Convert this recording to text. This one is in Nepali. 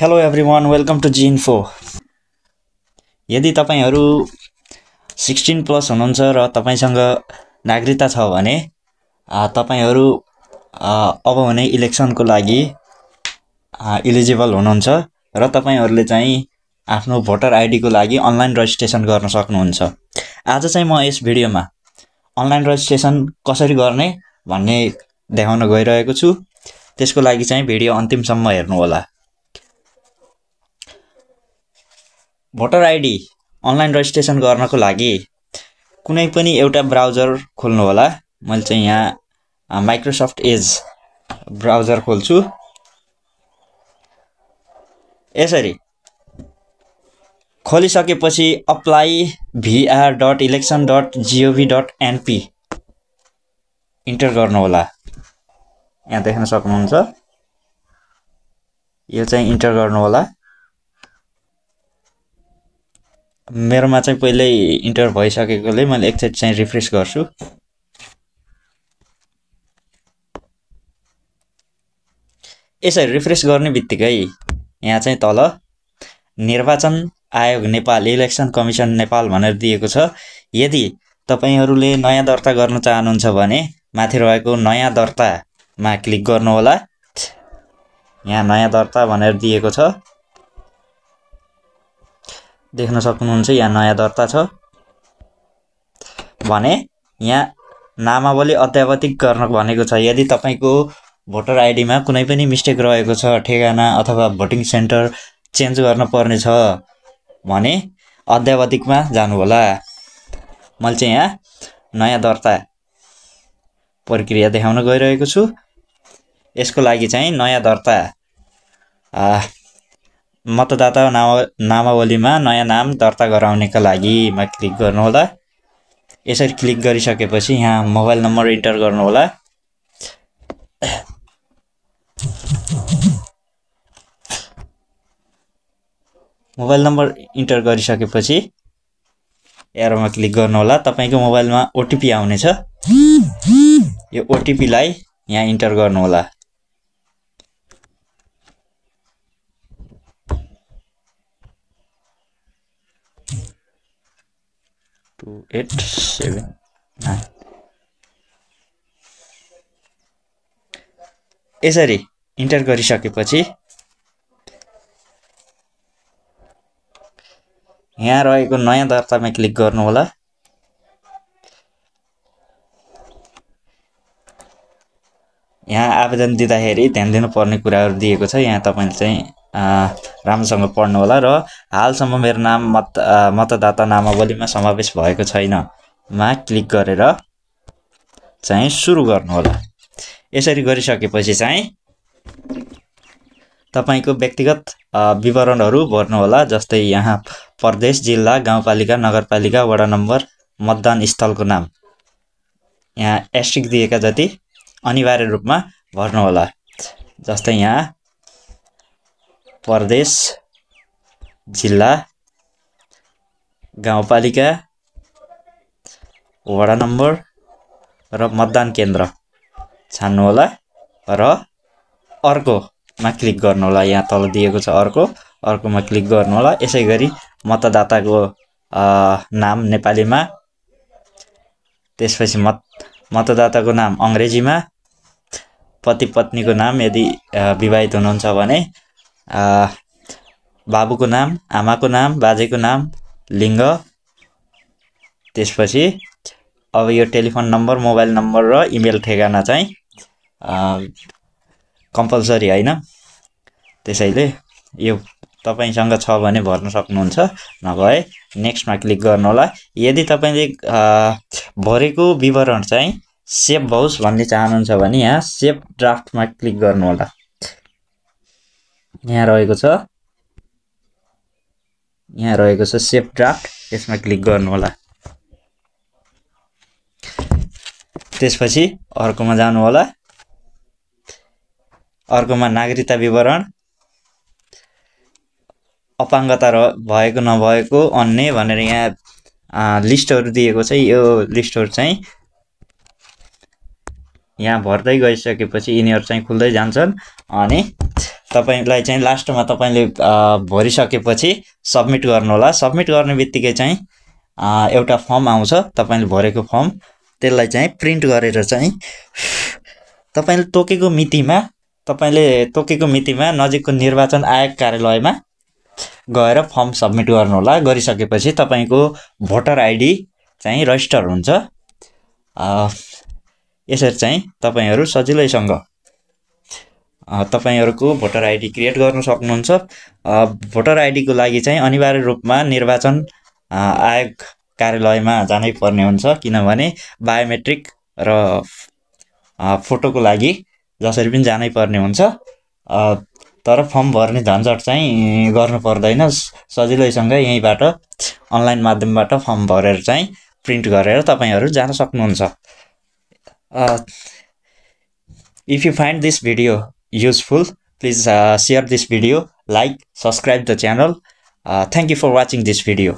Hello everyone, welcome to G info. यदि तपाईहरू 16+ हुनुहुन्छ र तपाईसँग नागरिकता छ भने तपाईहरू अब हुने इलेक्सनको लागि इलिजिबल हुनुहुन्छ र तपाईहरूले चाहिँ आफ्नो भोटर आइडी को लागि अनलाइन रजिस्ट्रेसन गर्न सक्नुहुन्छ। आज चाहिँ म यस भिडियोमा अनलाइन रजिस्ट्रेसन कसरी गर्ने भन्ने देखाउन गइरहेको छु। त्यसको लागि चाहिँ भिडियो अन्तिमसम्म हेर्नु होला। भोटर आइडी अनलाइन रजिस्ट्रेसन गर्नको लागि कुनै पनि एउटा ब्राउजर खोल्नु होला। मैले चाहिँ यहाँ माइक्रोसफ्ट एज ब्राउजर खोल्छु। यसरी खोलिसकेपछि apply.vr.election.gov.np इन्टर गर्नु होला। यहाँ देख्न सक्नुहुन्छ, यो चाहिँ इन्टर गर्नु होला। मेरोमा चाहिँ पहिल्यै इन्टर भइसकेकोले मैले एकचोटि चाहिँ रिफ्रेश गर्छु। यसरी रिफ्रेश गर्ने बित्तिकै यहाँ चाहिँ तल निर्वाचन आयोग नेपाल, इलेक्सन कमिसन नेपाल भनेर दिएको छ। यदि तपाईहरूले नयाँ दर्ता गर्न चाहनुहुन्छ भने माथि रहेको नयाँ दर्तामा क्लिक गर्नु होला। यहाँ नयाँ दर्ता भनेर दिएको छ, देख्न सक्नुहुन्छ। यहाँ नयाँ दर्ता छ भने यहाँ नामावली अद्यावधिक गर्न भनेको छ। यदि तपाईको भोटर आइडीमा कुनै पनि मिस्टेक रहेको छ, ठेगाना अथवा भोटिङ सेन्टर चेन्ज गर्न पर्ने छ भने अद्यावधिकमा जानु होला। मैले चाहिँ यहाँ नयाँ दर्ता प्रक्रिया देखाउन गइरहेको छु। यसको लागि चाहिँ नयाँ दर्ता मतदाता नामावलीमा नयाँ नाम दर्ता गराउनेका लागि मा क्लिक गर्नु होला। यसरी क्लिक गरिसकेपछि यहाँ मोबाइल नम्बर इन्टर गर्नु होला। मोबाइल नम्बर इन्टर गरिसकेपछि एरोमा क्लिक गर्नु होला। तपाईको मोबाइलमा ओटिपी आउनेछ, यो ओटिपी लाई यहाँ इन्टर गर्नु होला। यसरी इन्टर गरिसकेपछि यहाँ रहेको नयाँ दर्तामा क्लिक गर्नु होला। यहाँ आवेदन दिँदाखेरि ध्यान दिनुपर्ने कुराहरू दिएको छ। यहाँ तपाईले चाहिँ राम्रोसँग पढ्नु होला र हालसम्म मेरो नाम मतदाता नामावलीमा समावेश भएको छैन मा क्लिक गरेर चाहिँ सुरु गर्नु होला। यसरी गरिसकेपछि चाहिँ तपाईको व्यक्तिगत विवरणहरू भर्नु होला। जस्तै यहाँ प्रदेश, जिल्ला, गाउँपालिका, नगरपालिका, वडा नम्बर, मतदान स्थलको नाम, यहाँ एस्ट्रिक दिएका जति अनिवार्य रूपमा भर्नु होला। जस्तै यहाँ प्रदेश, जिल्ला, गाउँपालिका, वडा नम्बर र मतदान केन्द्र छान्नु होला र अर्कोमा क्लिक गर्नु होला। यहाँ तल दिएको छ अर्कोमा क्लिक गर्नु होला। यसै गरी मतदाताको नाम नेपालीमा, त्यसपछि मतदाताको नाम अङ्ग्रेजीमा, पति पत्नीको नाम यदि विवाहित हुनुहुन्छ भने बाबुको नाम, आमाको नाम, बाजेको नाम, लिङ्ग, त्यसपछि अब यो टेलिफोन नम्बर, मोबाइल नम्बर र इमेल ठेगाना चाहिँ कम्पलसरी हैन। त्यसैले यो तपाईसँग छ भने भर्न सक्नुहुन्छ, नभए नेक्स्टमा क्लिक गर्नु होला। यदि तपाईले भरेको विवरण चाहिँ सेभ होस् भन्ने चाहनुहुन्छ भने यहाँ सेभ ड्राफ्टमा क्लिक गर्नु होला। यहाँ रहेको छ सेभ ड्राफ्ट, यसमा क्लिक गर्नु होला। त्यसपछि अर्कोमा जानु होला। अर्कोमा नागरिकता विवरण, अपाङ्गता भएको नभएको, अन्य भनेर यहाँ लिस्टहरू दिएको छ। यो लिस्टहरू चाहिँ यहाँ भर्दै गइसकेपछि यिनीहरू चाहिँ खुल्दै जान्छन् अनि तपाईलाई चाहिँ लास्टमा तपाईले भरिसकेपछि सबमिट गर्नुहोला। सबमिट गर्ने बित्तिकै चाहिँ एउटा फर्म आउँछ, तपाईले भरेको फर्म, त्यसलाई चाहिँ प्रिन्ट गरेर चाहिँ तपाईले तोकेको मितिमा नजिकको निर्वाचन आयोग कार्यालयमा गएर फर्म सबमिट गर्नुहोला। गरिसकेपछि तपाईको भोटर आइडी चाहिँ रजिस्टर हुन्छ। यसरी चाहिँ तपाईहरु सजिलैसँग तपाईहरुको भोटर आइडी क्रिएट गर्न सक्नुहुन्छ। भोटर आइडी को लागि चाहिँ अनिवार्य रूपमा निर्वाचन आयोग कार्यालयमा जानै पर्ने हुन्छ, किनभने बायोमेट्रिक र फोटोको लागि जसरी पनि जानै पर्ने हुन्छ। तर फर्म भर्ने झन्झट चाहिँ गर्नु पर्दैन, सजिलैसँग यहीँबाट अनलाइन माध्यमबाट फर्म भरेर चाहिँ प्रिन्ट गरेर तपाईहरु जान सक्नुहुन्छ। If you find this video useful, please share this video, like, subscribe the channel. Thank you for watching this video.